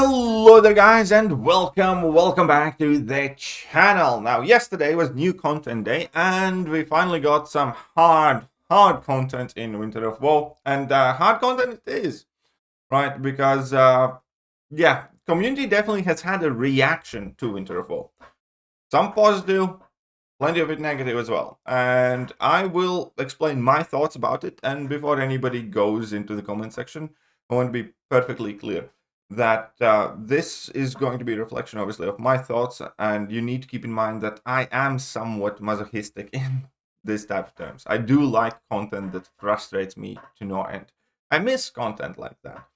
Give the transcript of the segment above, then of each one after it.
Hello there guys and welcome back to the channel. Now yesterday was new content day and we finally got some hard content in Winter of WoW, and hard content it is, right? Because yeah, community definitely has had a reaction to Winter of WoW. Some positive, plenty of it negative as well. And I will explain my thoughts about it, and before anybody goes into the comment section, I want to be perfectly clear that this is going to be a reflection, obviously, of my thoughts, and you need to keep in mind that I am somewhat masochistic in this type of terms. I do like content that frustrates me to no end. I miss content like that.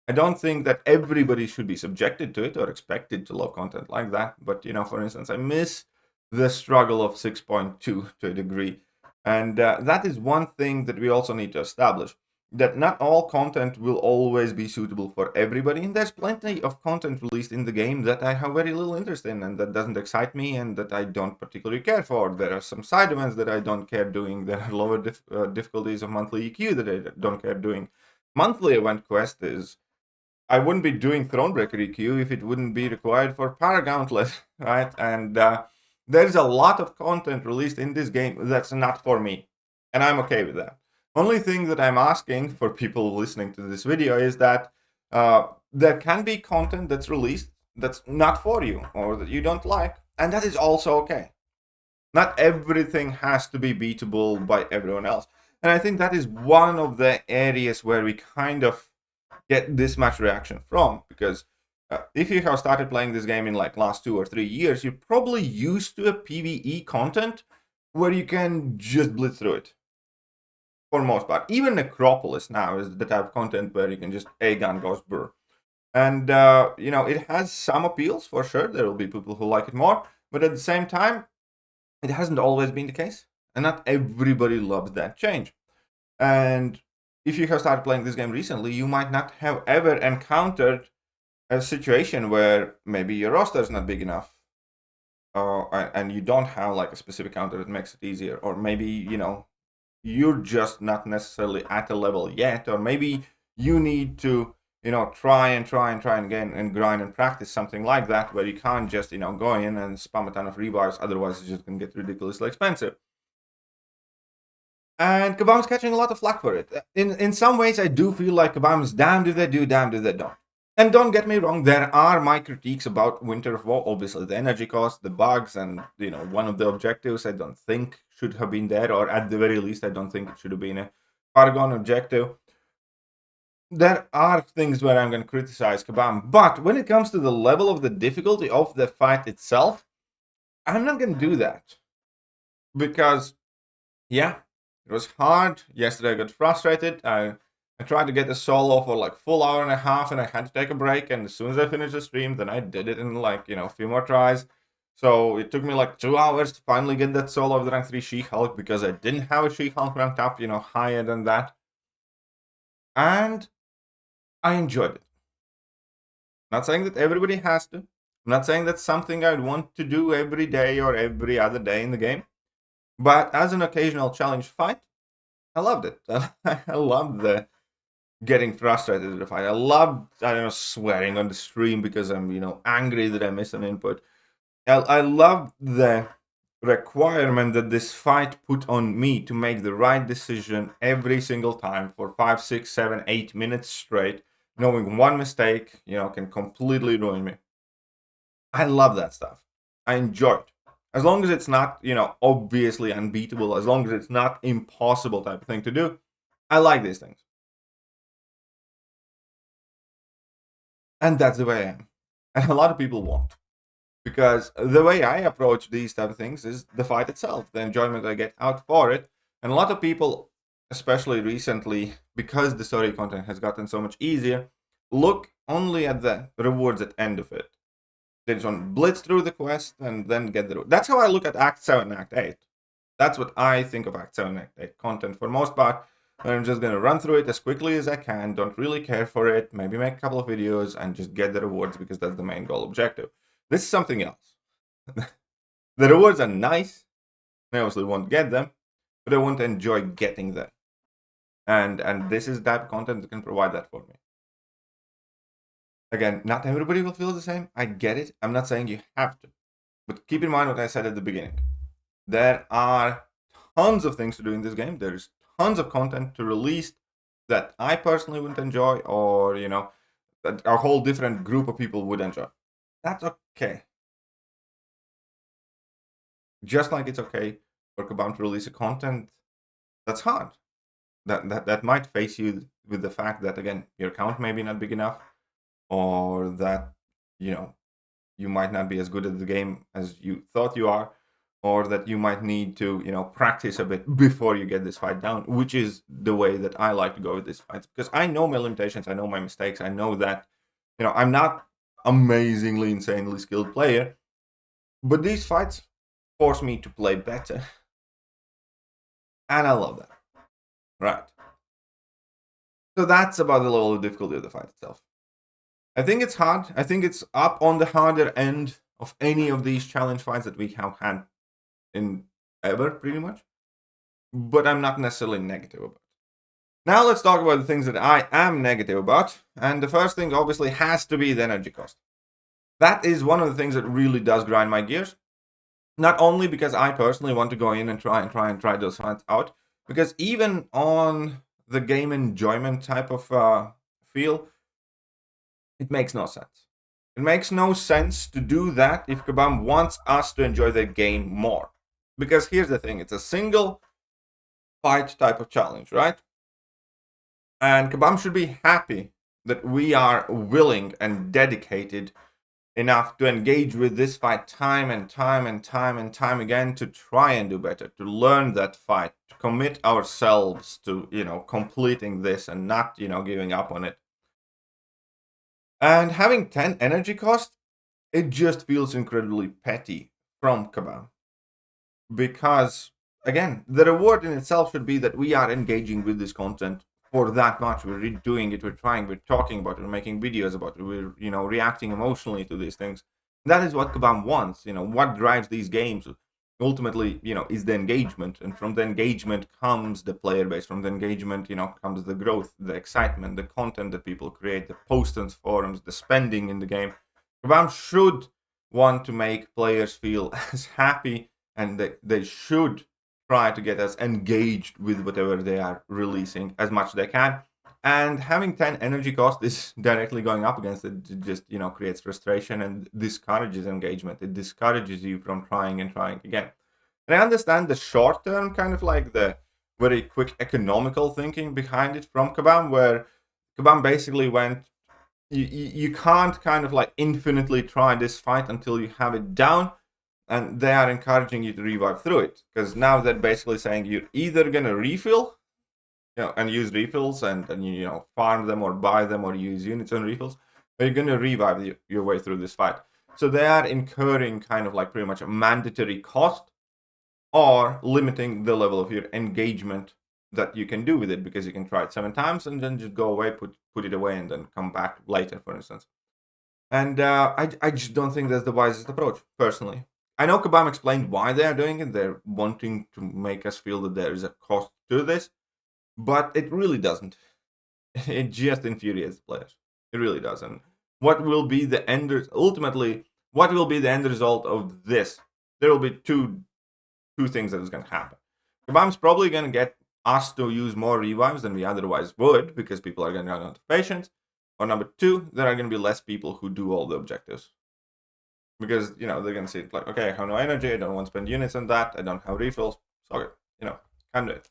I don't think that everybody should be subjected to it or expected to love content like that, but for instance, I miss the struggle of 6.2 to a degree, and that is one thing that we also need to establish, that not all content will always be suitable for everybody, and there's plenty of content released in the game that I have very little interest in and that doesn't excite me and that I don't particularly care for. There are some side events that I don't care doing. There are lower difficulties of monthly EQ that I don't care doing. Monthly event quest is, I wouldn't be doing Thronebreaker EQ if it wouldn't be required for Paragauntlet, right? And there's a lot of content released in this game that's not for me, and I'm okay with that. Only thing that I'm asking for people listening to this video is that there can be content that's released that's not for you or that you don't like, and that is also okay. Not everything has to be beatable by everyone else. And I think that is one of the areas where we kind of get this much reaction from, because if you have started playing this game in like last 2 or 3 years, you're probably used to a PvE content where you can just blitz through it for most part. Even Necropolis now is the type of content where you can just A-gun goes brr. And it has some appeals for sure. There will be people who like it more, but at the same time, it hasn't always been the case, and not everybody loves that change. And if you have started playing this game recently, you might not have ever encountered a situation where maybe your roster is not big enough, and you don't have like a specific counter that makes it easier, or maybe you're just not necessarily at a level yet, or maybe you need to try again and grind and practice something like that, where you can't just go in and spam a ton of revives, otherwise it's just gonna get ridiculously expensive. And Kabam's catching a lot of flack for it. In some ways, I do feel like Kabam's damned if they do, damned if they don't. And don't get me wrong, there are my critiques about Winter of WoW. Obviously, the energy cost, the bugs, and one of the objectives I don't think should have been there, or at the very least, I don't think it should have been a Paragon objective. There are things where I'm going to criticize Kabam, but when it comes to the level of the difficulty of the fight itself, I'm not going to do that. Because, yeah, it was hard. Yesterday I got frustrated. I tried to get the solo for like full hour and a half, and I had to take a break. And as soon as I finished the stream, then I did it in like a few more tries. So it took me like 2 hours to finally get that solo of the rank 3 She-Hulk, because I didn't have a She-Hulk ranked up, higher than that. And I enjoyed it. Not saying that everybody has to. I'm not saying that's something I'd want to do every day or every other day in the game. But as an occasional challenge fight, I loved it. I loved the getting frustrated at the fight. I loved, swearing on the stream because I'm, angry that I missed an input. I loved the requirement that this fight put on me to make the right decision every single time for 5, 6, 7, 8 minutes straight, knowing one mistake, can completely ruin me. I love that stuff. I enjoy it. As long as it's not, obviously unbeatable, as long as it's not impossible type of thing to do, I like these things. And that's the way I am. And a lot of people won't. Because the way I approach these type of things is the fight itself, the enjoyment I get out for it. And a lot of people, especially recently, because the story content has gotten so much easier, look only at the rewards at the end of it. They just want to blitz through the quest and then get the reward. That's how I look at Act 7 and Act 8. That's what I think of Act 7 and Act 8 content for the most part. I'm just going to run through it as quickly as I can, don't really care for it, maybe make a couple of videos and just get the rewards because that's the main goal objective. This is something else. The rewards are nice. I obviously won't get them, but I won't enjoy getting them. And this is that content that can provide that for me. Again, not everybody will feel the same. I get it. I'm not saying you have to. But keep in mind what I said at the beginning. There are tons of things to do in this game. There's tons of content to release that I personally wouldn't enjoy, or, that a whole different group of people would enjoy. That's okay. Just like it's okay for Kabam to release a content that's hard. That might face you with the fact that, again, your account may be not big enough, or that, you might not be as good at the game as you thought you are, or that you might need to, practice a bit before you get this fight down, which is the way that I like to go with these fights, because I know my limitations, I know my mistakes, I know that, I'm not amazingly, insanely skilled player, but these fights force me to play better. And I love that. Right. So that's about the level of difficulty of the fight itself. I think it's hard. I think it's up on the harder end of any of these challenge fights that we have had in ever, pretty much. But I'm not necessarily negative about it. Now let's talk about the things that I am negative about. And the first thing obviously has to be the energy cost. That is one of the things that really does grind my gears. Not only because I personally want to go in and try those fights out, because even on the game enjoyment type of feel, it makes no sense. It makes no sense to do that if Kabam wants us to enjoy the game more. Because here's the thing, it's a single fight type of challenge, right? And Kabam should be happy that we are willing and dedicated enough to engage with this fight time and time again, to try and do better, to learn that fight, to commit ourselves to, completing this and not, giving up on it. And having 10 energy cost, it just feels incredibly petty from Kabam. Because, again, the reward in itself should be that we are engaging with this content for that much. We're doing it, we're trying, we're talking about it, we're making videos about it, we're, reacting emotionally to these things. That is what Kabam wants. What drives these games ultimately, is the engagement. And from the engagement comes the player base. From the engagement, comes the growth, the excitement, the content that people create, the posts and forums, the spending in the game. Kabam should want to make players feel as happy, and they should try to get us engaged with whatever they are releasing as much as they can. And having 10 energy cost is directly going up against it. It just, creates frustration and discourages engagement. It discourages you from trying and trying again. And I understand the short term, kind of like the very quick economical thinking behind it from Kabam, where Kabam basically went, you can't kind of like infinitely try this fight until you have it down. And they are encouraging you to revive through it. Because now they're basically saying you're either going to refill, and use refills and farm them or buy them or use units on refills, or you're going to revive your way through this fight. So they are incurring kind of like pretty much a mandatory cost, or limiting the level of your engagement that you can do with it, because you can try it 7 times and then just go away, put it away, and then come back later, for instance. And I just don't think that's the wisest approach, personally. I know Kabam explained why they are doing it. They're wanting to make us feel that there is a cost to this, but it really doesn't. It just infuriates the players. It really does. And what will be the end? Ultimately, what will be the end result of this? There will be two things that is going to happen. Kabam's probably going to get us to use more revives than we otherwise would, because people are going to run out of patience. Or number 2, there are going to be less people who do all the objectives. Because, they're going to see it like, okay, I have no energy, I don't want to spend units on that, I don't have refills, so, can't do it.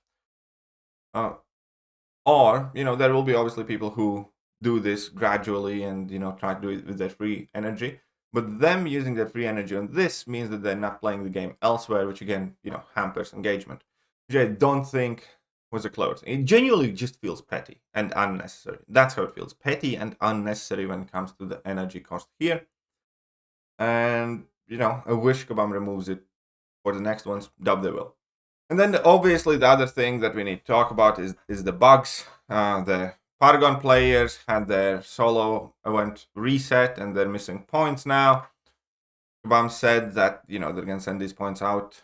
Or, there will be obviously people who do this gradually and, try to do it with their free energy. But them using their free energy on this means that they're not playing the game elsewhere, which again, hampers engagement. Which I don't think was a close. It genuinely just feels petty and unnecessary. That's how it feels. Petty and unnecessary when it comes to the energy cost here. And, I wish Kabam removes it for the next ones. Dub they will. And then obviously the other thing that we need to talk about is the bugs. The Paragon players had their solo event reset and they're missing points now. Kabam said that, they're going to send these points out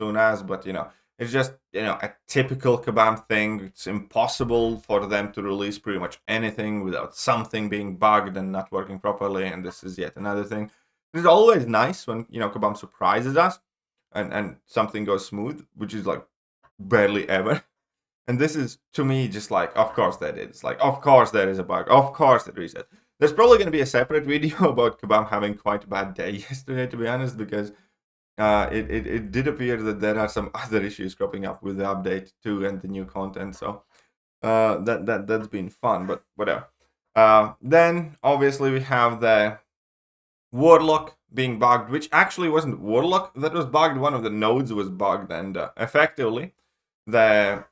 soon as, but, It's just, a typical Kabam thing. It's impossible for them to release pretty much anything without something being bugged and not working properly, and this is yet another thing. It's always nice when, Kabam surprises us and something goes smooth, which is like barely ever. And this is, to me, just like, of course that is. Like, of course there is a bug. Of course it reset. There's probably going to be a separate video about Kabam having quite a bad day yesterday, to be honest, because it did appear that there are some other issues cropping up with the update too and the new content. So that's been fun, but whatever. Then obviously we have the Warlock being bugged, which actually wasn't Warlock that was bugged. One of the nodes was bugged, and effectively the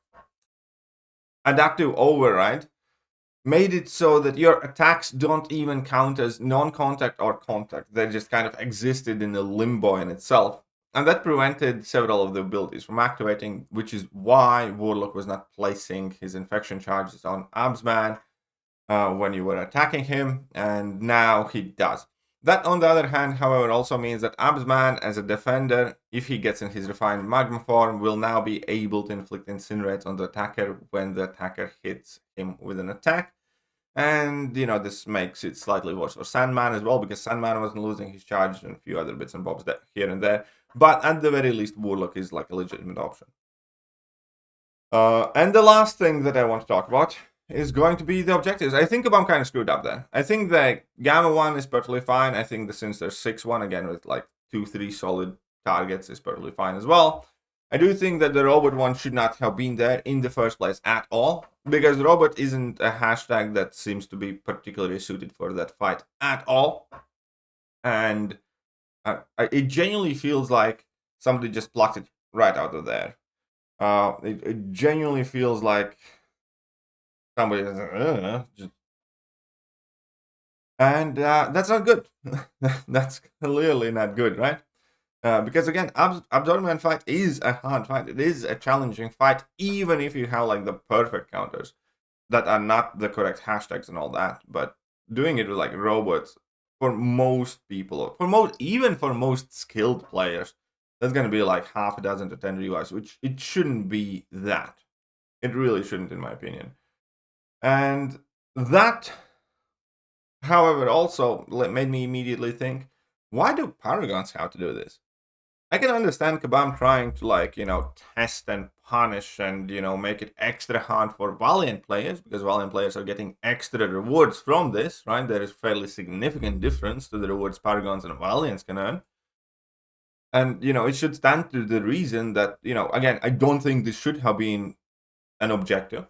adaptive override made it so that your attacks don't even count as non-contact or contact. They just kind of existed in a limbo in itself. And that prevented several of the abilities from activating, which is why Warlock was not placing his infection charges on Absman when you were attacking him, and now he does. That, on the other hand, however, also means that Absman, as a defender, if he gets in his refined magma form, will now be able to inflict incinerates on the attacker when the attacker hits him with an attack. And, this makes it slightly worse for Sandman as well, because Sandman wasn't losing his charge and a few other bits and bobs here and there. But at the very least, Warlock is like a legitimate option. And the last thing that I want to talk about is going to be the objectives. I think I'm kind of screwed up there. I think the Gamma one is perfectly fine. I think that since there's 6-1, again, with like 2-3 solid targets is perfectly fine as well. I do think that the robot one should not have been there in the first place at all, because robot isn't a hashtag that seems to be particularly suited for that fight at all. And it genuinely feels like somebody just plucked it right out of there. It genuinely feels like somebody just... And that's not good. That's clearly not good, right? Because again, Absorbman fight is a hard fight. It is a challenging fight, even if you have like the perfect counters that are not the correct hashtags and all that. But doing it with like robots, for most people, even for most skilled players, that's gonna be like half a dozen to 10 revives, which it shouldn't be that. It really shouldn't, in my opinion. And that, however, also made me immediately think, why do Paragons have to do this? I can understand Kabam trying to test and punish and, make it extra hard for Valiant players, because Valiant players are getting extra rewards from this, right? There is fairly significant difference to the rewards Paragons and Valiants can earn. And, it should stand to the reason that, again, I don't think this should have been an objective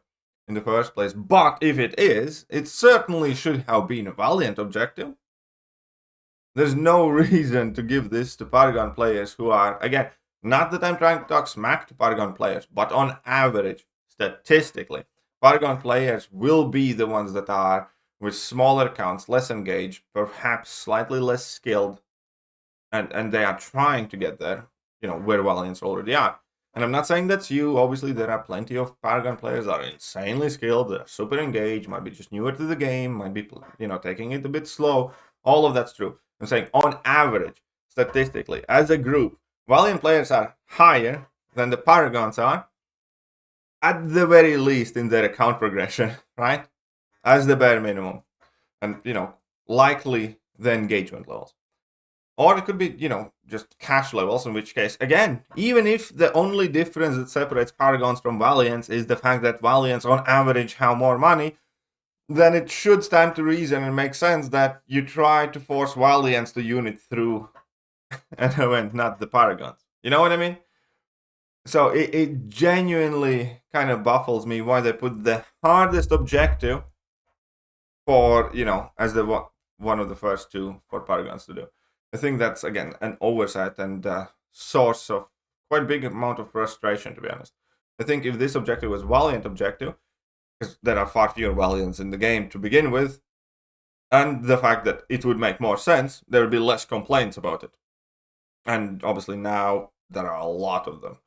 in the first place. But if it is, it certainly should have been a Valiant objective. There's no reason to give this to Paragon players who are, again, not that I'm trying to talk smack to Paragon players, but on average, statistically, Paragon players will be the ones that are with smaller counts, less engaged, perhaps slightly less skilled, and they are trying to get there, where Valiants already are. And I'm not saying that's you. Obviously, there are plenty of Paragon players that are insanely skilled, that are super engaged, might be just newer to the game, might be, taking it a bit slow. All of that's true. I'm saying on average, statistically, as a group, Valiant players are higher than the Paragons are, at the very least in their account progression, right? As the bare minimum. And, likely the engagement levels. Or it could be, just cash levels, in which case, again, even if the only difference that separates Paragons from Valiants is the fact that Valiants on average have more money, then it should stand to reason and make sense that you try to force Valiants to unit through an event, not the Paragons. You know what I mean? So it genuinely kind of baffles me why they put the hardest objective for, as the one of the first two for Paragons to do. I think that's, again, an oversight and source of quite a big amount of frustration, to be honest. I think if this objective was Valiant objective, because there are far fewer Valiants in the game to begin with, and the fact that it would make more sense, there would be less complaints about it. And obviously now there are a lot of them.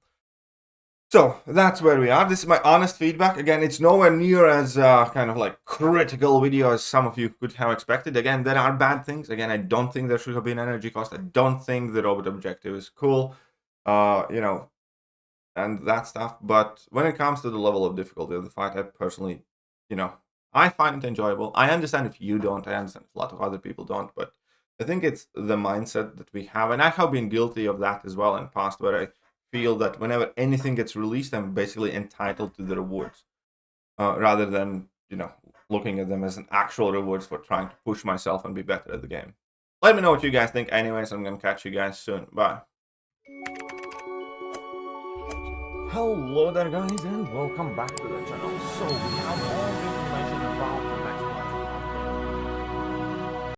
So that's where we are. This is my honest feedback. Again, it's nowhere near as kind of like critical video as some of you could have expected. Again, there are bad things. Again, I don't think there should have been energy cost. I don't think the robot objective is cool. and that stuff. But when it comes to the level of difficulty of the fight, I personally, I find it enjoyable. I understand if you don't. I understand if a lot of other people don't. But I think it's the mindset that we have, and I have been guilty of that as well in the past, where I feel that whenever anything gets released, I'm basically entitled to the rewards, rather than looking at them as an actual rewards for trying to push myself and be better at the game. Let me know what you guys think. Anyways, I'm gonna catch you guys soon. Bye. Hello there guys and welcome back to the channel. So we have all the information about the next